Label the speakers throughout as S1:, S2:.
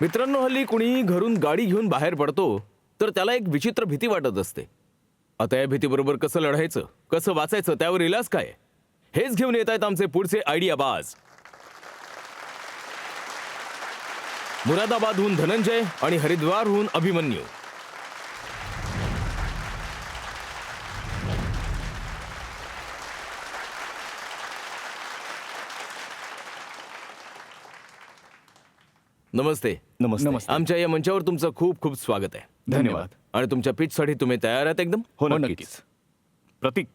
S1: मित्रांनो, हल्ली कुणी घरून गाडी घेऊन बाहेर पडतो तर त्याला एक विचित्र भीती वाटत असते. आता या भीतीबरोबर कसं लढायचं, कसं वाचायचं, त्यावर इलाज काय, हेच घेऊन येत आहेत आमचे पुढचे आयडिया बाज. मुरादाबादहून धनंजय आणि हरिद्वारहून अभिमन्यू. नमस्ते.
S2: नमस्ते.
S1: आमच्या या मंचावर तुमचं खूप खूप स्वागत आहे.
S2: धन्यवाद.
S1: आणि तुमच्या पिचसाठी तुम्ही तयार आहात एकदम?
S2: हो, नक्कीच. प्रतीक,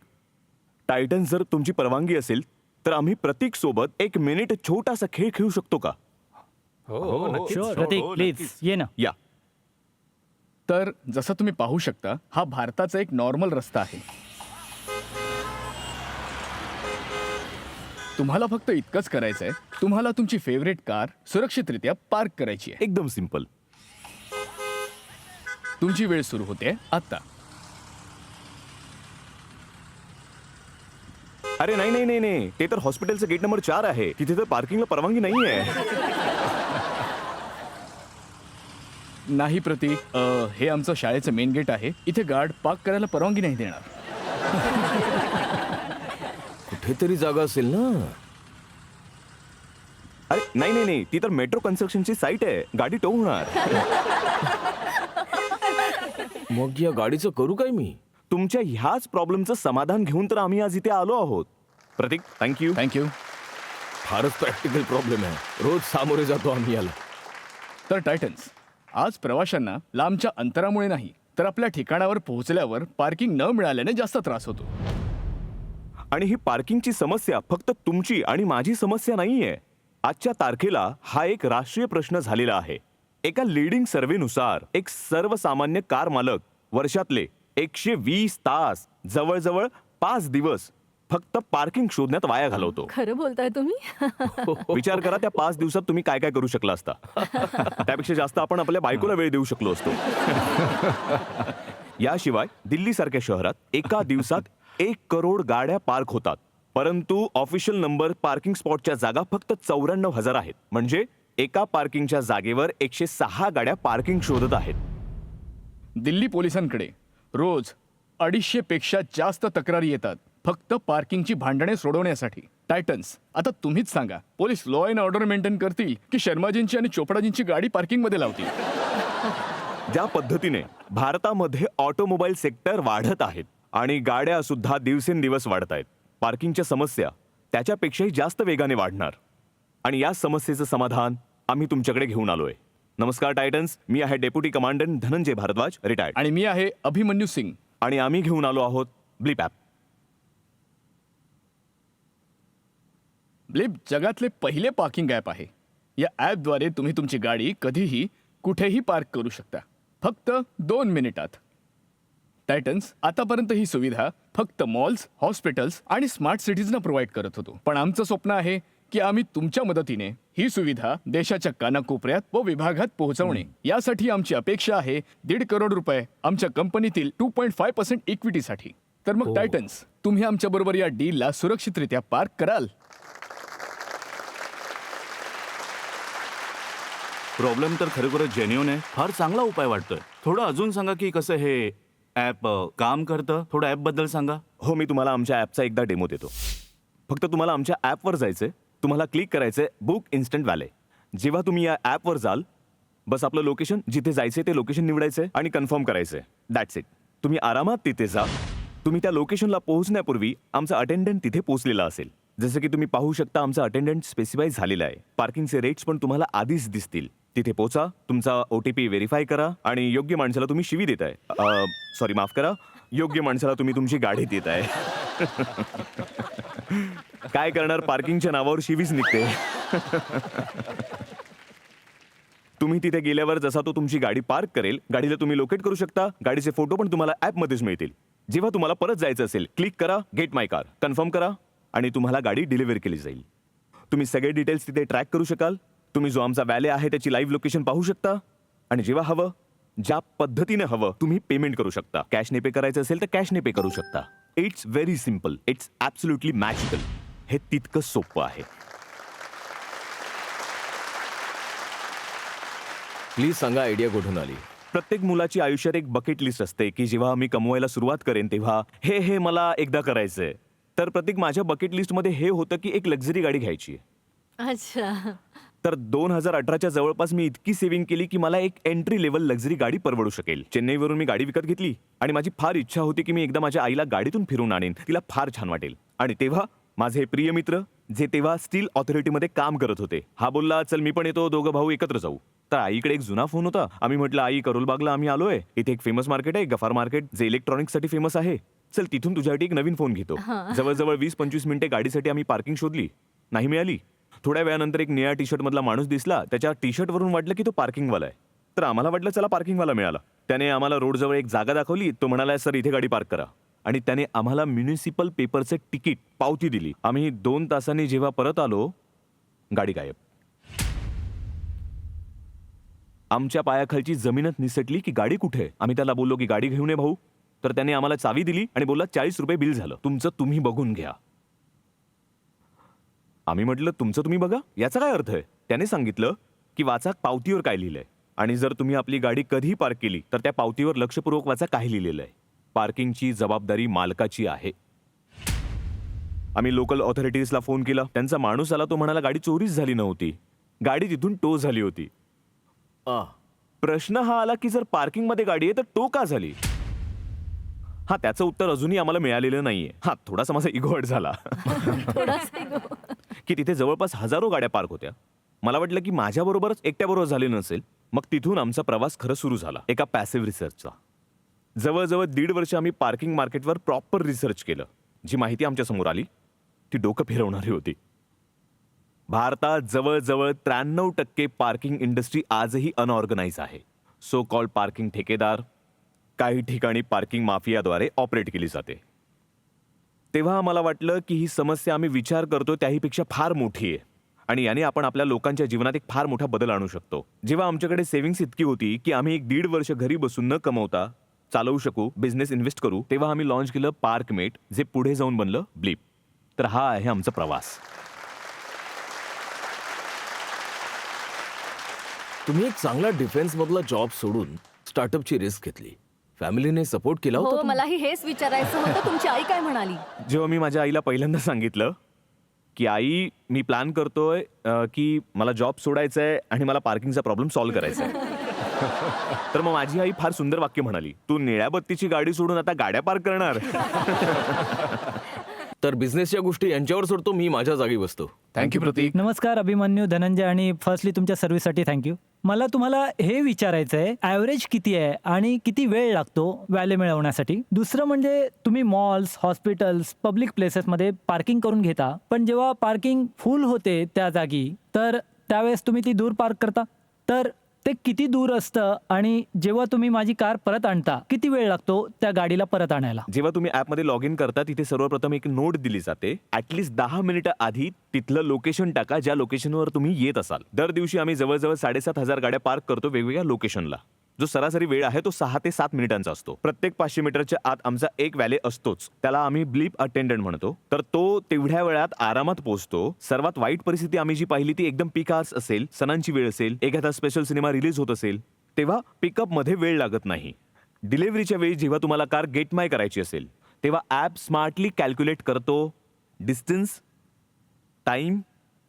S2: टायटन, जर तुमची परवानगी असेल तर आम्ही प्रतीक सोबत 1 मिनिट छोटासा खेळ खेळू शकतो का?
S3: प्रतीक प्लीज ये ना.
S2: या.
S4: तर जसं तुम्ही पाहू शकता, हा भारताचा एक नॉर्मल रस्ता आहे. तुम्हाला फक्त इतकंच करायचं आहे, तुम्हाला तुमची फेवरेट कार सुरक्षितरित्या पार्क करायची आहे.
S2: एकदम सिंपल.
S4: तुमची वेळ सुरू होते आता.
S2: अरे नाही नाही नाही नाही, ते तर हॉस्पिटलचं गेट नंबर 4 आहे. तिथे तर पार्किंगला परवानगी नाहीये.
S4: नाही प्रतीक, हे आमचं शाळेचं मेन गेट आहे. इथे गार्ड पार्क करायला परवानगी नाही देणार.
S1: कुठेतरी जागा असेल ना.
S2: अरे नाही नाही नाही, ती तर मेट्रो कन्स्ट्रक्शनची साईट आहे. गाडी टो होणार.
S1: मग या गाडीचं करू काय मी?
S2: तुमच्या ह्याच प्रॉब्लेमचं समाधान घेऊन तर आम्ही आज इथे आलो आहोत. प्रतीक, थँक्यू.
S4: थँक्यू.
S1: फारच प्रॅक्टिकल प्रॉब्लेम आहे. रोज सामोरे जातो आम्ही याला.
S4: तर टायटन्स, आज प्रवाशांना लांबच्या अंतरामुळे नाही तर आपल्या ठिकाणावर पोहोचल्यावर पार्किंग न मिळाल्याने जास्त त्रास होतो.
S2: आणि ही पार्किंगची समस्या फक्त तुमची आणि माझी समस्या नाहीये. आजच्या तारखेला हा एक राष्ट्रीय प्रश्न झालेला आहे. एका लीडिंग सर्व्हेनुसार एक सर्वसामान्य कार मालक वर्षातले 120 तास, जवळजवळ 5 दिवस फक्त पार्किंग शोधण्यात वाया घालवतो.
S5: खरं बोलताय तुम्ही?
S2: विचार करा, त्या 5 दिवसात तुम्ही काय काय करू शकला असता. त्यापेक्षा जास्त आपण आपल्या बायकोला वेळ देऊ शकलो असतो. याशिवाय दिल्लीसारख्या शहरात एका दिवसात 1 करोड गाड्या पार्क होतात, परंतु ऑफिशियल नंबर पार्किंग स्पॉटच्या जागा फक्त 94,000 आहेत. म्हणजे एका पार्किंगच्या जागेवर 106 गाड्या पार्किंग शोधत आहेत.
S4: दिल्ली पोलिसांकडे रोज 250 पेक्षा जास्त तक्रारी येतात फक्त पार्किंगची भांडणे सोडवण्यासाठी. टायटन्स, आता तुम्हीच सांगा, police law and order maintain करतील की शर्माजींची आणि चोपडाजींची गाडी पार्किंगमध्ये लावतील?
S2: ज्या पद्धतीने भारतामध्ये ऑटोमोबाईल सेक्टर वाढत आहेत आणि गाड्या सुद्धा दिवसेंदिवस वाढत आहेत, पार्किंगच्या समस्या त्याच्यापेक्षाही जास्त वेगाने वाढणार. आणि या समस्येचं समाधान आम्ही तुमच्याकडे घेऊन आलोय. नमस्कार टायटन्स, मी आहे deputy commandant Dhananjay Bhardwaj, retired.
S4: आणि मी आहे अभिमन्यू सिंग.
S2: आणि आम्ही घेऊन आलो आहोत ब्लिप ॲप.
S4: ब्लिप जगातले पहिले पार्किंग ॲप आहे. या ॲपद्वारे तुम्ही तुमची गाडी कधीही कुठेही पार्क करू शकता, फक्त 2 मिनिटात. टायटन्स, आतापर्यंत ही सुविधा फक्त मॉल्स, हॉस्पिटल्स आणि स्मार्ट सिटीजना प्रोव्हाइड करत होतो. पण आमचं स्वप्न आहे की आम्ही तुमच्या मदतीने ही सुविधा देशाच्या कानाकोपऱ्यात व विभागात पोहोचवणे. यासाठी आमची अपेक्षा आहे 1.5 करोड रुपये आमच्या कंपनीतील 2.5% इक्विटीसाठी. तर मग टायटन्स, तुम्ही आमच्या बरोबर या डीलला सुरक्षितरित्या पार्क कराल?
S6: प्रॉब्लेम तर खरोखरच जेन्युइन आहे. फार चांगला उपाय वाटतोय. थोडं अजून सांगा की कसं हे ॲप काम करतं. थोडं ॲपबद्दल सांगा.
S2: हो, मी तुम्हाला आमच्या ॲपचा एकदा डेमो देतो. फक्त तुम्हाला आमच्या ॲपवर जायचंय, तुम्हाला क्लिक करायचंय बुक इन्स्टंट व्हॅले. जेव्हा तुम्ही या ॲपवर जाल, बस आपलं लोकेशन, जिथे जायचंय ते लोकेशन निवडायचंय आणि कन्फर्म करायचंय. That's it. तुम्ही आरामात तिथे जा. तुम्ही त्या लोकेशनला पोहोचण्यापूर्वी आमचा अटेंडंट तिथे पोहोचलेला असेल. जसं की तुम्ही पाहू शकता, आमचा अटेंडंट स्पेसिफाय झालेला आहे. पार्किंगचे रेट्स पण तुम्हाला आधीच दिसतील. तिथे पोचा, तुमचा OTP व्हेरीफाय करा आणि योग्य माणसाला तुम्ही शिवी देताय. सॉरी, माफ करा, योग्य माणसाला तुम्ही तुमची गाडी देताय. काय करणार, पार्किंगच्या नावावर शिवीच निघते. तुम्ही तिथे गेल्यावर जसा तो तुमची गाडी पार्क करेल, गाडीला तुम्ही लोकेट करू शकता. गाडीचे फोटो पण तुम्हाला ॲपमध्येच मिळतील. जेव्हा तुम्हाला परत जायचं असेल, क्लिक करा गेट माय कार, कन्फर्म करा आणि तुम्हाला गाडी डिलिव्हर केली जाईल. तुम्ही सगळे डिटेल्स तिथे ट्रॅक करू शकाल. तुम्ही जो आमचा व्हॅले आहे त्याची लाईव्ह लोकेशन पाहू शकता. आणि जेव्हा हवं, ज्या पद्धतीने हवं, तुम्ही पेमेंट करू शकता. कॅशने पे करायचं असेल तर कॅशने पे करू शकता. It's very simple. It's absolutely magical. हे तितकं सोपं आहे.
S1: प्लीज सांगा आयडिया कुठून आली.
S2: प्रत्येक मुलाची आयुष्यात एक बकेट लिस्ट असते की जेव्हा मी कमवायला सुरुवात करेन तेव्हा हे मला एकदा करायचंय. तर प्रत्येक माझ्या बकेट लिस्टमध्ये हे होतं की एक लक्झरी गाडी घ्यायची.
S3: अच्छा.
S2: तर 2018च्या जवळपास मी इतकी सेव्हिंग केली की मला एक एंट्री लेवल लक्झरी गाडी परवडू शकेल. चेन्नईवरून मी गाडी विकत घेतली आणि माझी फार इच्छा होती की मी एकदा माझ्या आईला गाडीतून फिरून आणेन, तिला फार छान वाटेल. आणि तेव्हा माझे प्रिय मित्र जे तेव्हा स्टील ऑथॉरिटीमध्ये काम करत होते, हा बोलला चल मी पण येतो, दोघं भाऊ एकत्र जाऊ. तर आईकडे एक जुना फोन होता. आम्ही म्हटलं आई करोलबागला आम्ही आलोय, इथे एक फेमस मार्केट आहे गफार मार्केट जे इलेक्ट्रॉनिक्ससाठी फेमस आहे, चल तिथून तुझ्यासाठी एक नवीन फोन घेतो. जवळजवळ 20-25 मिनिटे गाडीसाठी आम्ही पार्किंग शोधली, नाही मिळाली. थोड्या वेळानंतर एक निळ्या टी शर्ट मधला माणूस दिसला. त्याच्या टी शर्ट वरून वाटलं की तो पार्किंगवाला आहे. तर आम्हाला वाटलं चला पार्किंगवाला मिळाला. त्याने आम्हाला रोडजवळ एक जागा दाखवली. तो म्हणाला सर इथे गाडी पार्क करा. आणि त्याने आम्हाला म्युनिसिपल पेपरचे तिकीट पावती दिली. आम्ही 2 तासांनी जेव्हा परत आलो, गाडी गायब. आमच्या पायाखालची जमीनच निसटली की गाडी कुठे. आम्ही त्याला बोललो की गाडी घेऊन ये भाऊ. तर त्याने आम्हाला चावी दिली आणि बोलला 40 रुपये बिल झालं, तुमचं तुम्ही बघून घ्या. आम्ही म्हटलं तुमचं तुम्ही बघा, याचा काय अर्थ आहे. त्याने सांगितलं की वाचा पावतीवर काय लिहिलंय आणि जर तुम्ही आपली गाडी कधी पार्क केली तर त्या पावतीवर लक्षपूर्वक वाचा काय लिहिलेलं आहे. पार्किंगची जबाबदारी मालकाची आहे. आम्ही लोकल ऑथॉरिटीजला फोन केला. त्यांचा माणूस आला. तो म्हणाला गाडी चोरीच झाली नव्हती, गाडी तिथून टो झाली होती. प्रश्न हा आला की जर पार्किंगमध्ये गाडी आहे तर टो का झाली. हा त्याचं उत्तर अजूनही आम्हाला मिळालेलं नाहीये. हा थोडासा माझा इगो हर्ट झाला की तिथे जवळपास हजारो गाड्या पार्क होत्या. मला वाटलं की माझ्याबरोबरच एकट्याबरोबर झाले नसेल. मग तिथून आमचा प्रवास खरं सुरू झाला एका पॅसिव्ह रिसर्चचा. जवळजवळ 1.5 वर्ष आम्ही पार्किंग मार्केटवर प्रॉपर रिसर्च केलं. जी माहिती आमच्या समोर आली ती डोकं फिरवणारी होती. भारतात जवळजवळ 93% पार्किंग इंडस्ट्री आजही अनऑर्गनाइज आहे. सो कॉल्ड पार्किंग ठेकेदार, काही ठिकाणी पार्किंग माफियाद्वारे ऑपरेट केली जाते. तेव्हा आम्हाला वाटलं की ही समस्या आम्ही विचार करतो त्याहीपेक्षा फार मोठी आहे आणि याने आपण आपल्या लोकांच्या जीवनात एक फार मोठा बदल आणू शकतो. जेव्हा आमच्याकडे सेव्हिंग्स इतकी होती की आम्ही 1.5 वर्ष घरी बसून न कमवता चालवू शकू, बिझनेस इन्व्हेस्ट करू, तेव्हा आम्ही लॉन्च केलं पार्कमेट, जे पुढे जाऊन बनलं ब्लीप. तर हा आहे आमचा प्रवास.
S1: तुम्ही एक चांगला डिफेन्स मधला जॉब सोडून स्टार्टअपची रिस्क घेतली. फॅमिलीने सपोर्ट केला होता
S3: हो,
S1: तुम्हाला?
S3: मलाही हेच विचारायचं होतं. तुमची आई काय म्हणाली?
S2: जेव्हा मी माझ्या आईला पहिल्यांदा सांगितलं की आई मी प्लॅन करतोय की मला जॉब सोडायचा आहे आणि मला पार्किंगचा प्रॉब्लेम सॉल्व्ह करायचा आहे, तर मग माझी आई फार सुंदर वाक्य म्हणाली, तू निळ्या बत्तीची गाडी सोडून आता गाड्या पार्क करणार.
S1: तर बिझनेसच्या गोष्टी यांच्यावर सोडतो, मी माझ्या जागी बसतो.
S4: थँक्यू प्रतीक.
S5: नमस्कार अभिमन्यू, धनंजय आणि फर्स्टली तुमच्या सर्व्हिससाठी थँक्यू. मला तुम्हाला हे विचारायचं आहे, ॲव्हरेज किती आहे आणि किती वेळ लागतो व्हॅल्यू मिळवण्यासाठी. दुसरं म्हणजे तुम्ही मॉल्स, हॉस्पिटल्स, पब्लिक प्लेसेसमध्ये पार्किंग करून घेता, पण जेव्हा पार्किंग फुल होते त्या जागी तर त्यावेळेस तुम्ही ती दूर पार्क करता. तर ते किती दूर असतं आणि जेव्हा तुम्ही माझी कार परत आणता किती वेळ लागतो त्या गाडीला परत आणायला.
S2: जेव्हा तुम्ही ॲपमध्ये लॉग इन करता तिथे सर्वप्रथम एक नोट दिली जाते. ॲटलिस्ट 10 मिनिटं आधी तिथलं लोकेशन टाका ज्या लोकेशनवर तुम्ही येत असाल. दर दिवशी आम्ही जवळजवळ 7,500 गाड्या पार्क करतो वेगवेगळ्या लोकेशनला. जो सरासरी वेळ आहे तो 6 ते 7 मिनिटांचा असतो. प्रत्येक 500 मीटरच्या आत आमचा एक व्हॅले असतोच, त्याला आम्ही ब्लीप अटेंडंट म्हणतो. तर तो तेवढ्या वेळात आरामात पोहोचतो. सर्वात वाईट परिस्थिती आम्ही जी पाहिली ती एकदम पीक आवर्स असेल, सणांची वेळ असेल, एखादा स्पेशल सिनेमा रिलीज होत असेल, तेव्हा पिकअप मध्ये वेळ लागत नाही. डिलिव्हरीच्या वेळी जेव्हा तुम्हाला कार गेट माय करायची असेल तेव्हा ॲप स्मार्टली कॅल्क्युलेट करतो डिस्टन्स, टाइम,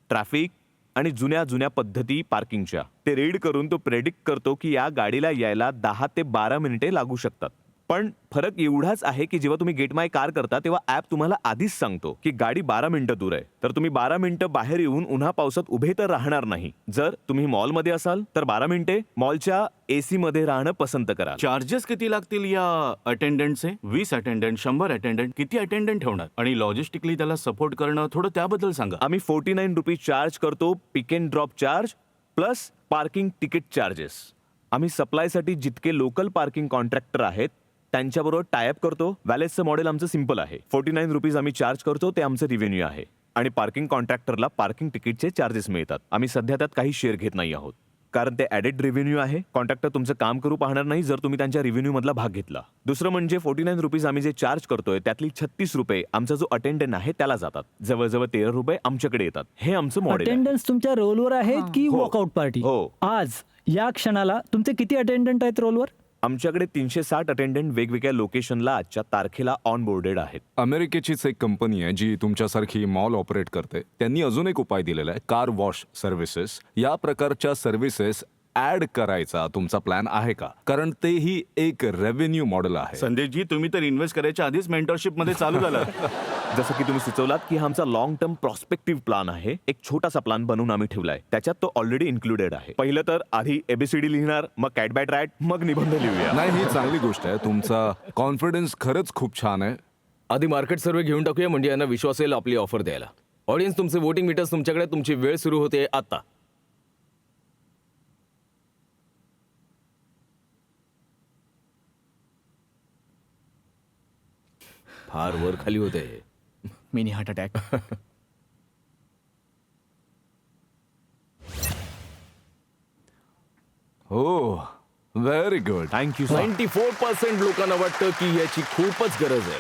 S2: ट्रॅफिक आणि जुन्या पद्धती पार्किंगच्या. ते रीड करून तो प्रेडिक्ट करतो की या गाडीला यायला 10 ते 12 मिनिटे लागू शकतात. पण फरक एवढाच आहे की जेव्हा तुम्ही गेट माय कार करता तेव्हा ॲप तुम्हाला आधीच सांगतो की गाडी 12 मिनिटं दूर आहे. तर तुम्ही 12 मिनिटं बाहेर येऊन उन्हा पावसात उभे तर राहणार नाही. जर तुम्ही मॉलमध्ये असाल तर 12 मिनिटे मॉलच्या AC मध्ये राहणं पसंत करा.
S6: चार्जेस किती लागतील या अटेंडंटचे? 20 अटेंडंट, 100 अटेंडंट, किती अटेंडंट ठेवणार? आणि लॉजिस्टिकली त्याला सपोर्ट करणं, थोडं त्याबद्दल सांगा.
S2: आम्ही 49 रुपीज चार्ज करतो, pick and drop charge plus parking ticket charges. आम्ही सप्लायसाठी जितके लोकल पार्किंग कॉन्ट्रॅक्टर आहेत त्यांच्याबरोबर टायअप करतो. व्हॅलेजचं मॉडेल आमचं सिम्पल आहे. 49 रुपीज आम्ही चार्ज करतो, ते आमचं रिव्हेन्यू आहे आणि पार्किंग कॉन्ट्रॅक्टरला पार्किंग तिकीटचे चार्जेस मिळतात. आम्ही सध्या त्यात काही शेअर घेत नाही आहोत. कारण ते ऍडेड रेव्हेन्यू आहे. कॉन्ट्रॅक्टर तुमचं काम करू पाहणार नाही जर तुम्ही त्यांच्या रेव्हेन्यू मधला भाग घेतला. दुसरं म्हणजे 49 रुपीज आम्ही जे चार्ज करतोय त्यातली 36 रुपये आमचा जो अटेंडंट आहे त्याला जातात. जवळजवळ 13 रुपये आमच्याकडे येतात. हे आमचं मॉडेल आहे.
S5: अटेंडन्स तुमच्या रोलवर आहेत की
S2: हो.
S5: Walkout party?
S2: हो.
S5: आज या क्षणाला तुमचे किती अटेंडंट आहेत रोलवर?
S2: आमच्याकडे 360 अटेंडंट वेगवेगळ्या लोकेशनला आजच्या तारखेला ऑन बोर्डेड आहेत.
S7: अमेरिकेचीच एक कंपनी आहे जी तुमच्यासारखी मॉल ऑपरेट करते. त्यांनी अजून एक उपाय दिलेला आहे, कार वॉश सर्व्हिसेस. या प्रकारच्या सर्व्हिसेस ऍड करायचा तुमचा प्लॅन आहे का? कारण तेही एक रेव्हेन्यू मॉडेल आहे.
S6: संदेशजी, तुम्ही तर इन्व्हेस्ट करायच्या आधीच मेंटरशिप मध्ये चालू झाला.
S2: जसं की तुम्ही सुचवलात की हा आमचा लॉंग टर्म प्रॉस्पेक्टिव्ह प्लान आहे. एक छोटासा प्लान बनवून आम्ही ठेवलाय. त्याच्यात तो ऑलरेडी इन्क्लुडेड आहे. पहिलं तर आधी एबीसीडी लिहिणार, मग कॅट बॅट रॅट, मग निबंध लिहूया.
S7: नाही, ही चांगली गोष्ट आहे. तुमचा कॉन्फिडन्स खरंच खूप छान आहे.
S1: आधी मार्केट सर्वे घेऊन टाकूया, म्हणजे यांना विश्वास येईल आपली ऑफर द्यायला. ऑडियन्स, तुमचे वोटिंग मीटर्स तुमच्याकडे. तुमची वेळ सुरू होते आता. फार वर खाली होते.
S4: Mini heart attack.
S7: हो, व्हेरी गुड.
S2: Thank you sir.
S1: 94% लोकांना वाटतं की याची खूपच गरज आहे.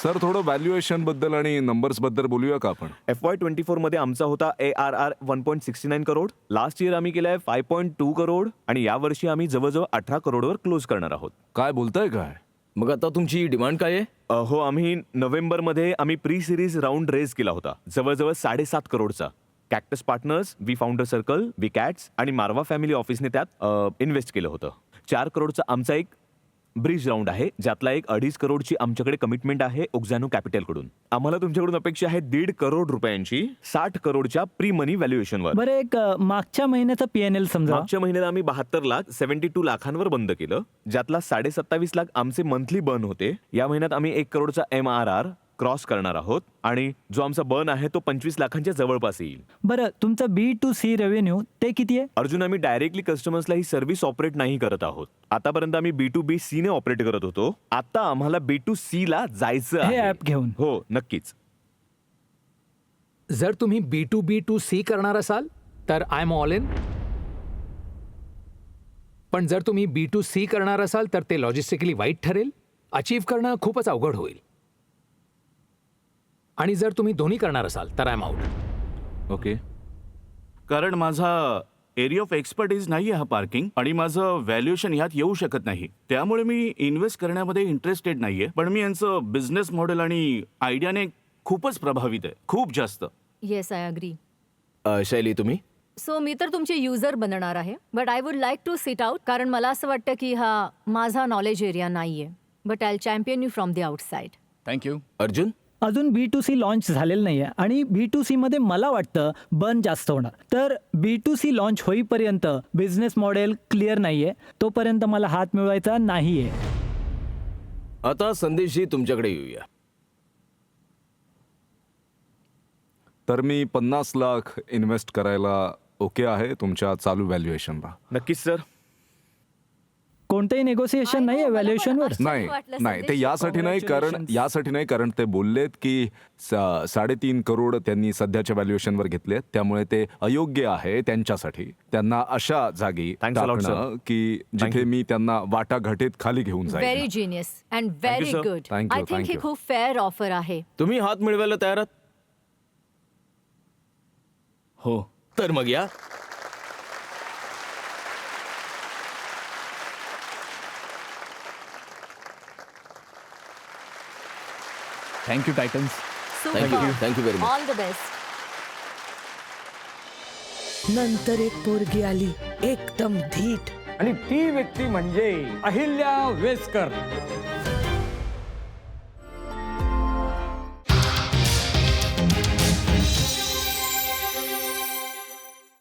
S7: सर, थोडं व्हॅल्युएशन बद्दल आणि नंबर्स बद्दल बोलूया का आपण?
S2: FY24 मध्ये आमचा होता ARR 1.69 करोड. लास्ट इयर आम्ही केलाय 5.2 करोड आणि यावर्षी आम्ही जवळजवळ 18 करोडवर क्लोज करणार आहोत.
S7: काय बोलताय काय?
S1: मग आता तुमची डिमांड काय आहे?
S2: हो, आम्ही नोव्हेंबरमध्ये आम्ही प्री सिरीज राऊंड रेज केला होता जवळजवळ 7.5 करोडचा. Cactus partners, we founder circle, we cats आणि मारवा फॅमिली ऑफिसने त्यात इन्व्हेस्ट केलं होतं. 4 करोडचा आमचा एक ब्रिज राऊंड आहे, ज्यातला एक 2.5 करोडची आमच्याकडे कमिटमेंट आहे ओक्झॅनो कॅपिटलकडून. आम्हाला तुमच्याकडून अपेक्षा आहे 1.5 करोड रुपयांची 60 करोडच्या प्री मनी व्हॅल्युएशनवर.
S5: बरं, एक मागच्या महिन्याचा PNL समजा.
S2: मागच्या महिन्यात आम्ही 72 लाख 72 लाखांवर बंद केलं, ज्यातला 27.5 लाख आमचे मंथली बर्न होते. या महिन्यात आम्ही 1 करोडचा MRR क्रॉस करणार आहोत आणि जो आमचा बर्न आहे तो 25 लाखांच्या जवळपास येईल.
S5: बरं, तुमचं B2C रेव्हेन्यू ते किती आहे?
S2: अर्जुन, आम्ही डायरेक्टली कस्टमर्सला ही सर्व्हिस ऑपरेट नाही करत आहोत. आतापर्यंत आम्ही B2B ने ऑपरेट करत होतो. आता आम्हाला B2C ला जायचं
S5: हे
S2: आहे.
S5: ऍप घेऊन.
S2: हो, नक्कीच.
S8: जर तुम्ही B2B2C करणार असाल तर आय एम ऑल इन. पण जर तुम्ही B2C करणार असाल तर ते लॉजिस्टिकली वाईट ठरेल. अचीव्ह करणं खूपच अवघड होईल. आणि जर तुम्ही दोन्ही करणार असाल तर आय एम आउट.
S6: ओके. कारण माझा एरिया ऑफ एक्सपर्टीज नाही आहे हा पार्किंग, आणि माझं व्हॅल्युएशन ह्यात येऊ शकत नाही. त्यामुळे मी इन्व्हेस्ट करण्यामध्ये इंटरेस्टेड नाहीये. पण मी यांचं बिझनेस मॉडेल आणि आयडियाने खूपच प्रभावित आहे, खूप जास्त.
S3: Yes, I agree.
S1: शैली, तुम्ही?
S3: सो मी तर तुमचे युजर बनणार आहे, but I would like to sit out, कारण मला असं वाटतं की हा माझा नॉलेज एरिया नाहीये. But I champion you from the outside.
S4: Thank you.
S1: Arjun?
S5: अजून B2C लॉन्च झालेलं नाहीये आणि B2C मध्ये मला वाटतं बर्न जास्त होणार. तर B2C लॉन्च होईपर्यंत बिझनेस मॉडेल क्लिअर नाहीये, तोपर्यंत मला हात मिळवायचा नाहीये.
S1: आता संदेशजी, तुमच्याकडे येऊया.
S7: तर मी 50 लाख इन्व्हेस्ट करायला ओके आहे तुमच्या चालू व्हॅल्युएशनला.
S2: नक्कीच सर.
S5: कोणतंही नेगोसिएशन नाहीये व्हॅल्युएशनवर?
S7: नाही नाही, ते यासाठी नाही कारण ते बोललेत की 3.5 करोड त्यांनी सध्याच्या व्हॅल्युएशनवर घेतले, त्यामुळे ते अयोग्य आहे त्यांच्यासाठी. त्यांना अशा जागी
S2: Thanks a lot,
S7: टाकणं
S2: sir.
S7: की जिथे मी त्यांना वाटाघाटीत खाली घेऊन
S3: व्हेरी
S7: जाईल.
S3: Genius and very
S2: sir.
S3: Good.
S7: Thank you,
S3: I think
S7: thank
S3: he
S7: you.
S3: खूप फेअर ऑफर आहे.
S1: तुम्ही हात मिळवायला तयार आहात?
S4: हो.
S1: तर मग या.
S4: Thank you Titans.
S1: Thank you very much.
S3: All the best.
S9: नंतर एक पोरगी आली, एकदम धीट.
S10: आणि ती व्यक्ती म्हणजे अहिल्या वेस्कर.